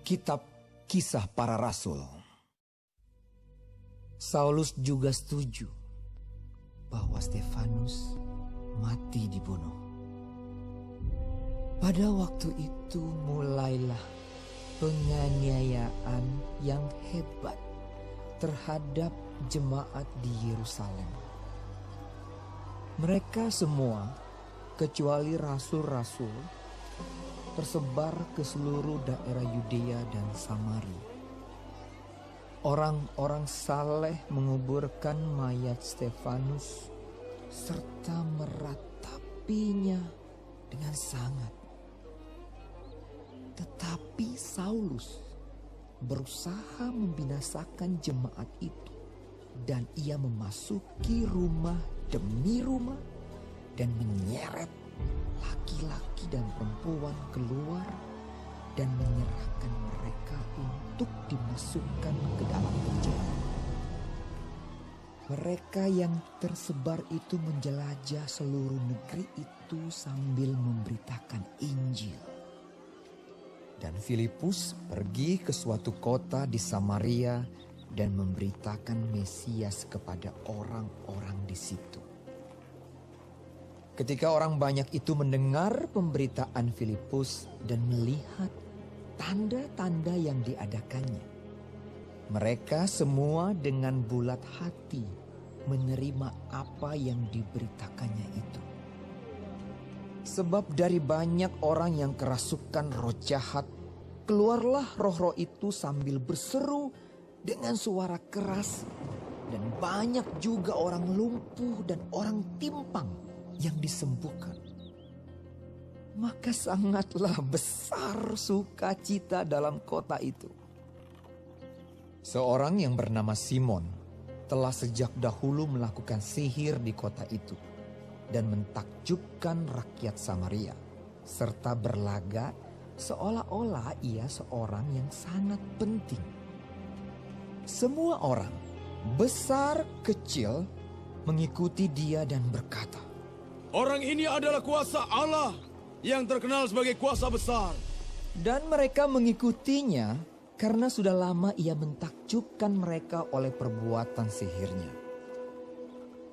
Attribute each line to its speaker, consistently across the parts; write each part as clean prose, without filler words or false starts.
Speaker 1: Kitab Kisah Para Rasul. Saulus juga setuju bahwa Stefanus mati dibunuh. Pada waktu itu mulailah penganiayaan yang hebat terhadap jemaat di Yerusalem. Mereka semua, kecuali rasul-rasul, tersebar ke seluruh daerah Yudea dan Samaria. Orang-orang saleh menguburkan mayat Stefanus serta meratapinya dengan sangat. Tetapi Saulus berusaha membinasakan jemaat itu, dan ia memasuki rumah demi rumah dan menyeret laki-laki dan perempuan keluar dan menyerahkan mereka untuk dimasukkan ke dalam penjara. Mereka yang tersebar itu menjelajah seluruh negeri itu sambil memberitakan Injil. Dan Filipus pergi ke suatu kota di Samaria dan memberitakan Mesias kepada orang-orang di situ. Ketika orang banyak itu mendengar pemberitaan Filipus dan melihat tanda-tanda yang diadakannya, mereka semua dengan bulat hati menerima apa yang diberitakannya itu. Sebab dari banyak orang yang kerasukan roh jahat, keluarlah roh-roh itu sambil berseru dengan suara keras, dan banyak juga orang lumpuh dan orang timpang yang disembuhkan. Maka sangatlah besar sukacita dalam kota itu. Seorang yang bernama Simon telah sejak dahulu melakukan sihir di kota itu dan mentakjubkan rakyat Samaria, serta berlagak seolah-olah ia seorang yang sangat penting. Semua orang, besar kecil, mengikuti dia dan berkata,
Speaker 2: "Orang ini adalah kuasa Allah yang terkenal sebagai kuasa besar."
Speaker 1: Dan mereka mengikutinya karena sudah lama ia mentakjubkan mereka oleh perbuatan sihirnya.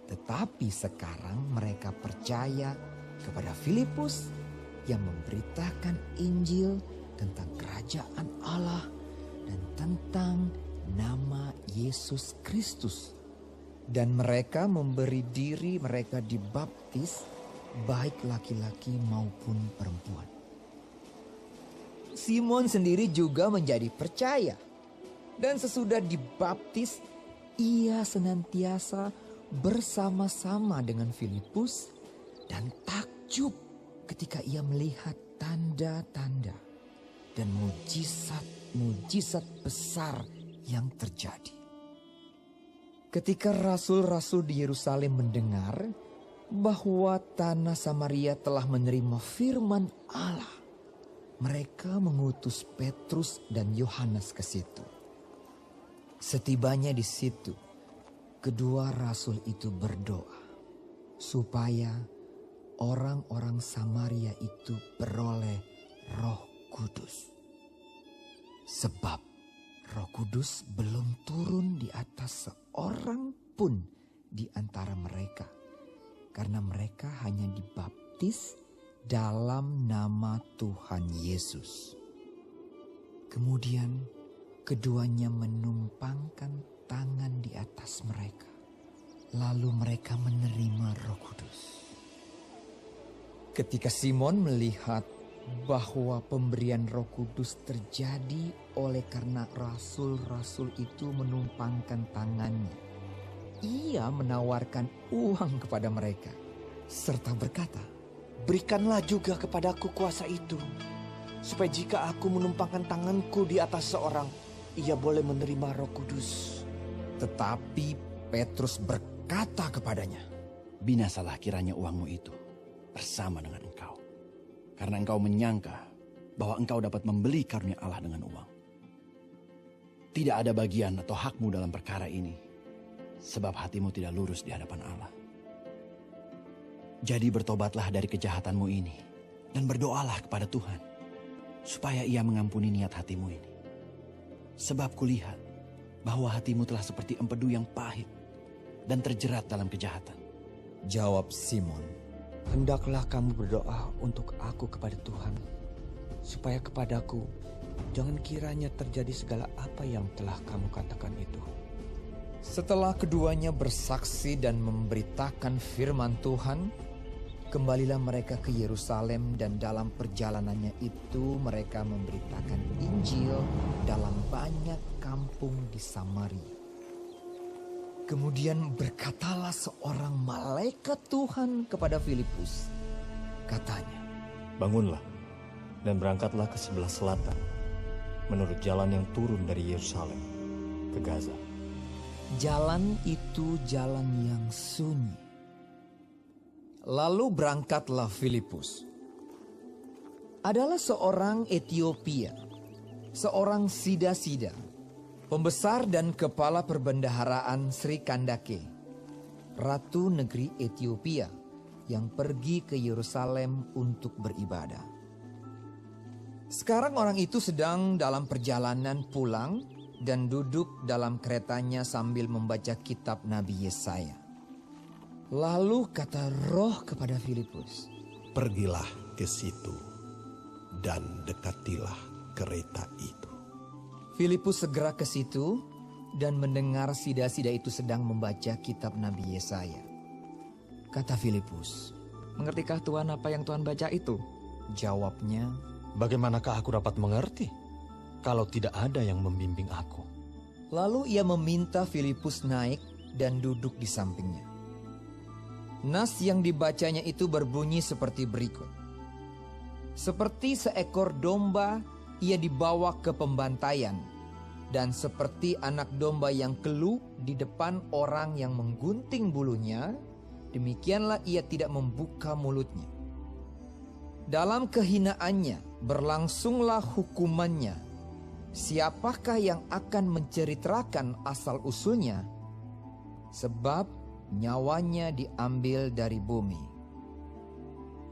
Speaker 1: Tetapi sekarang mereka percaya kepada Filipus yang memberitakan Injil tentang kerajaan Allah dan tentang nama Yesus Kristus. Dan mereka memberi diri mereka dibaptis, baik laki-laki maupun perempuan. Simon sendiri juga menjadi percaya. Dan sesudah dibaptis, ia senantiasa bersama-sama dengan Filipus dan takjub ketika ia melihat tanda-tanda dan mujizat-mujizat besar yang terjadi. Ketika rasul-rasul di Yerusalem mendengar bahwa tanah Samaria telah menerima firman Allah, mereka mengutus Petrus dan Yohanes ke situ. Setibanya di situ, kedua rasul itu berdoa supaya orang-orang Samaria itu beroleh Roh Kudus. Sebab Roh Kudus belum turun di atas seorang pun di antara mereka, karena mereka hanya dibaptis dalam nama Tuhan Yesus. Kemudian keduanya menumpangkan tangan di atas mereka, lalu mereka menerima Roh Kudus. Ketika Simon melihat bahwa pemberian Roh Kudus terjadi oleh karena rasul-rasul itu menumpangkan tangannya, ia menawarkan uang kepada mereka serta berkata,
Speaker 3: "Berikanlah juga kepadaku kuasa itu, supaya jika aku menumpangkan tanganku di atas seorang, ia boleh menerima Roh Kudus."
Speaker 1: Tetapi Petrus berkata kepadanya,
Speaker 4: "Binasalah kiranya uangmu itu bersama dengan engkau, karena engkau menyangka bahwa engkau dapat membeli karunia Allah dengan uang. Tidak ada bagian atau hakmu dalam perkara ini, sebab hatimu tidak lurus di hadapan Allah. Jadi bertobatlah dari kejahatanmu ini dan berdoalah kepada Tuhan, supaya ia mengampuni niat hatimu ini. Sebab kulihat bahwa hatimu telah seperti empedu yang pahit dan terjerat dalam kejahatan.
Speaker 1: Jawab Simon,
Speaker 3: Hendaklah kamu berdoa untuk aku kepada Tuhan, supaya kepadaku jangan kiranya terjadi segala apa yang telah kamu katakan itu.
Speaker 1: setelah keduanya bersaksi dan memberitakan firman Tuhan, kembalilah mereka ke Yerusalem dan dalam perjalanannya itu mereka memberitakan Injil dalam banyak kampung di Samaria. Kemudian berkatalah seorang malaikat Tuhan kepada Filipus. Katanya,
Speaker 5: Bangunlah dan berangkatlah ke sebelah selatan, menurut jalan yang turun dari Yerusalem ke Gaza.
Speaker 1: jalan itu jalan yang sunyi. Lalu berangkatlah Filipus. Adalah seorang Etiopia, seorang sida-sida, pembesar dan kepala perbendaharaan Sri Kandake, ratu negeri Etiopia yang pergi ke Yerusalem untuk beribadah. Sekarang orang itu sedang dalam perjalanan pulang dan duduk dalam keretanya sambil membaca kitab Nabi Yesaya. Lalu kata Roh kepada Filipus,
Speaker 6: Pergilah ke situ dan dekatilah kereta itu.
Speaker 1: Filipus segera ke situ dan mendengar sida-sida itu sedang membaca kitab Nabi Yesaya. Kata Filipus,
Speaker 3: Mengertikah Tuhan apa yang Tuhan baca itu?
Speaker 1: jawabnya,
Speaker 6: Bagaimanakah aku dapat mengerti kalau tidak ada yang membimbing aku?
Speaker 1: lalu ia meminta Filipus naik dan duduk di sampingnya. Nas yang dibacanya itu berbunyi seperti berikut. Seperti seekor domba ia dibawa ke pembantaian, dan seperti anak domba yang keluh di depan orang yang menggunting bulunya, demikianlah ia tidak membuka mulutnya. Dalam kehinaannya berlangsunglah hukumannya. Siapakah yang akan menceritakan asal-usulnya? Sebab nyawanya diambil dari bumi.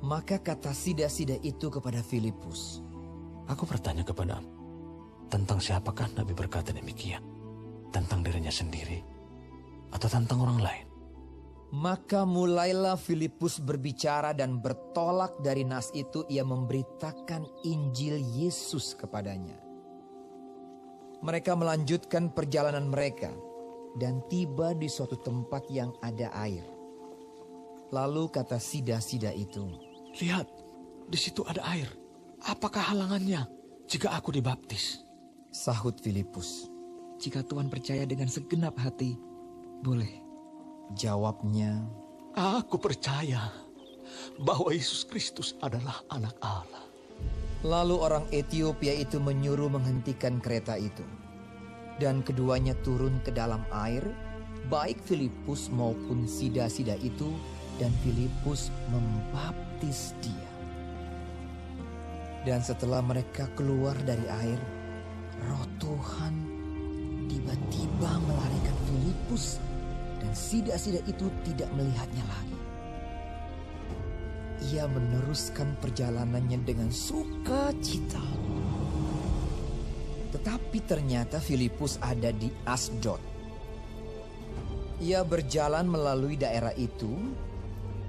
Speaker 1: Maka kata sida-sida itu kepada Filipus,
Speaker 6: Aku bertanya kepadamu, tentang siapakah Nabi berkata demikian? Tentang dirinya sendiri atau tentang orang lain?
Speaker 1: Maka mulailah Filipus berbicara dan bertolak dari nas itu ia memberitakan Injil Yesus kepadanya. Mereka melanjutkan perjalanan mereka dan tiba di suatu tempat yang ada air. Lalu kata sida-sida itu,
Speaker 6: Lihat, di situ ada air. Apakah halangannya jika aku dibaptis?
Speaker 1: sahut Filipus.
Speaker 3: Jika Tuhan percaya dengan segenap hati, boleh.
Speaker 1: Jawabnya,
Speaker 6: Aku percaya bahwa Yesus Kristus adalah anak Allah.
Speaker 1: lalu orang Etiopia itu menyuruh menghentikan kereta itu. Dan keduanya turun ke dalam air, baik Filipus maupun sida-sida itu, dan Filipus membaptis dia. Dan setelah mereka keluar dari air, Roh Tuhan tiba-tiba melarikan Filipus, dan sida-sida itu tidak melihatnya lagi. Ia meneruskan perjalanannya dengan sukacita. Tetapi ternyata Filipus ada di Asdod. Ia berjalan melalui daerah itu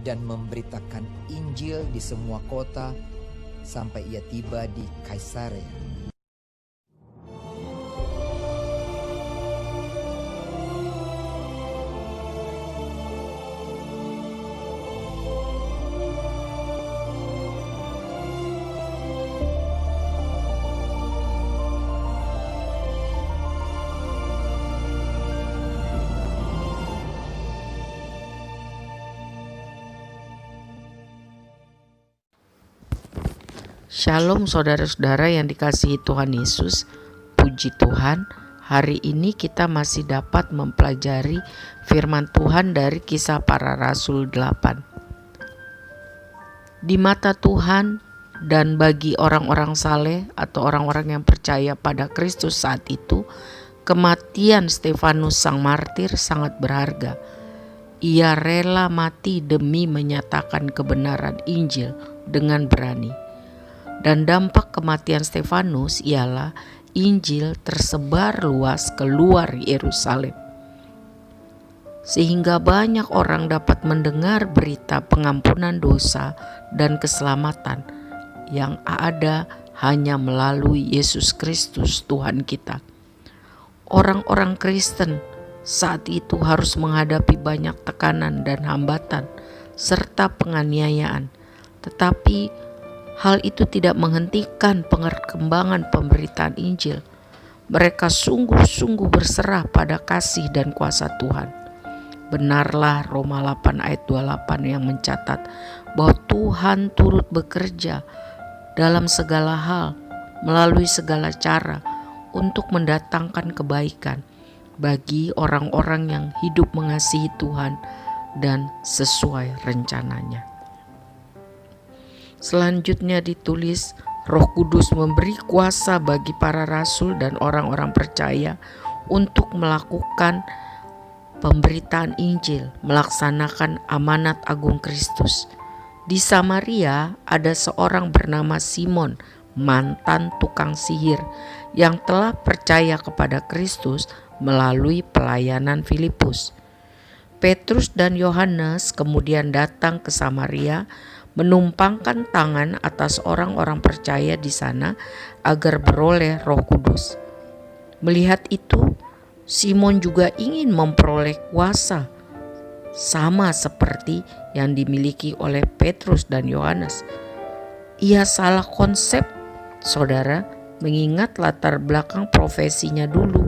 Speaker 1: dan memberitakan Injil di semua kota sampai ia tiba di Kaisarea.
Speaker 7: Shalom saudara-saudara yang dikasihi Tuhan Yesus. Puji Tuhan, hari ini kita masih dapat mempelajari firman Tuhan dari Kisah Para Rasul 8. Di mata Tuhan dan bagi orang-orang saleh atau orang-orang yang percaya pada Kristus saat itu, kematian Stefanus sang martir sangat berharga. Ia rela mati demi menyatakan kebenaran Injil dengan berani. Dan dampak kematian Stefanus ialah Injil tersebar luas keluar Yerusalem, sehingga banyak orang dapat mendengar berita pengampunan dosa dan keselamatan yang ada hanya melalui Yesus Kristus Tuhan kita. Orang-orang Kristen saat itu harus menghadapi banyak tekanan dan hambatan serta penganiayaan, tetapi hal itu tidak menghentikan perkembangan pemberitaan Injil. Mereka sungguh-sungguh berserah pada kasih dan kuasa Tuhan. Benarlah Roma 8 ayat 28 yang mencatat bahwa Tuhan turut bekerja dalam segala hal, melalui segala cara untuk mendatangkan kebaikan bagi orang-orang yang hidup mengasihi Tuhan dan sesuai rencananya. Selanjutnya ditulis, Roh Kudus memberi kuasa bagi para rasul dan orang-orang percaya untuk melakukan pemberitaan Injil, melaksanakan amanat agung Kristus. Di Samaria ada seorang bernama Simon, mantan tukang sihir, yang telah percaya kepada Kristus melalui pelayanan Filipus. Petrus dan Yohanes kemudian datang ke Samaria, menumpangkan tangan atas orang-orang percaya di sana agar beroleh Roh Kudus. Melihat itu, Simon juga ingin memperoleh kuasa sama seperti yang dimiliki oleh Petrus dan Yohanes. Ia salah konsep, saudara, mengingat latar belakang profesinya dulu.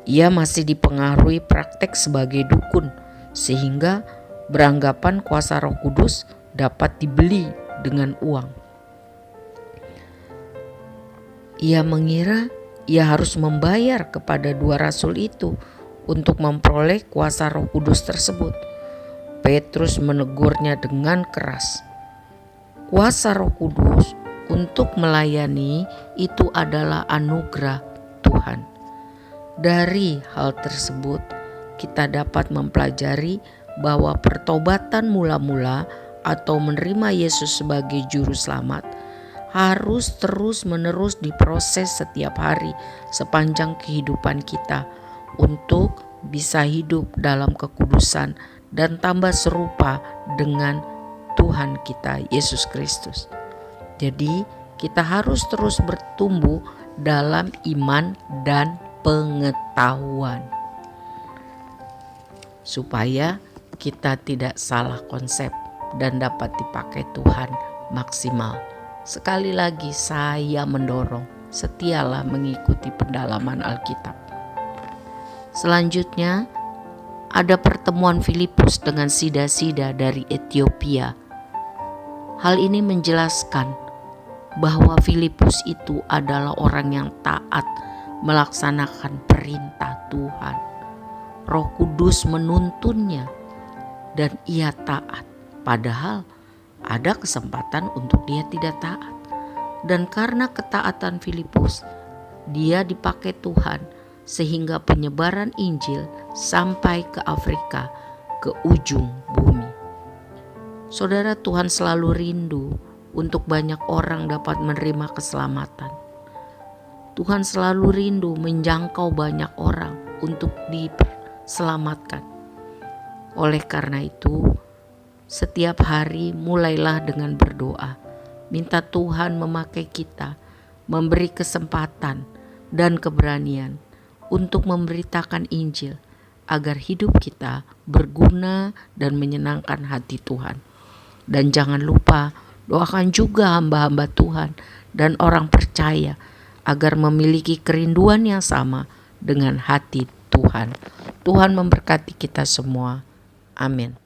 Speaker 7: Ia masih dipengaruhi praktek sebagai dukun, sehingga beranggapan kuasa Roh Kudus dapat dibeli dengan uang. Ia mengira ia harus membayar kepada dua rasul itu untuk memperoleh kuasa Roh Kudus tersebut. Petrus menegurnya dengan keras. Kuasa Roh Kudus untuk melayani itu adalah anugerah Tuhan. Dari hal tersebut, kita dapat mempelajari bahwa pertobatan mula-mula atau menerima Yesus sebagai juru selamat harus terus-menerus diproses setiap hari sepanjang kehidupan kita untuk bisa hidup dalam kekudusan dan tambah serupa dengan Tuhan kita Yesus Kristus. Jadi kita harus terus bertumbuh dalam iman dan pengetahuan supaya kita tidak salah konsep dan dapat dipakai Tuhan maksimal. Sekali lagi saya mendorong, setialah mengikuti pendalaman Alkitab. Selanjutnya ada pertemuan Filipus dengan Sida-Sida dari Ethiopia. Hal ini menjelaskan bahwa Filipus itu adalah orang yang taat melaksanakan perintah Tuhan. Roh Kudus menuntunnya dan ia taat, padahal ada kesempatan untuk dia tidak taat. Dan karena ketaatan Filipus, dia dipakai Tuhan sehingga penyebaran Injil sampai ke Afrika, ke ujung bumi. Saudara, Tuhan selalu rindu untuk banyak orang dapat menerima keselamatan. Tuhan selalu rindu menjangkau banyak orang untuk diselamatkan. Oleh karena itu, setiap hari mulailah dengan berdoa. Minta Tuhan memakai kita, memberi kesempatan dan keberanian untuk memberitakan Injil agar hidup kita berguna dan menyenangkan hati Tuhan. Dan jangan lupa doakan juga hamba-hamba Tuhan dan orang percaya agar memiliki kerinduan yang sama dengan hati Tuhan. Tuhan memberkati kita semua. Amin.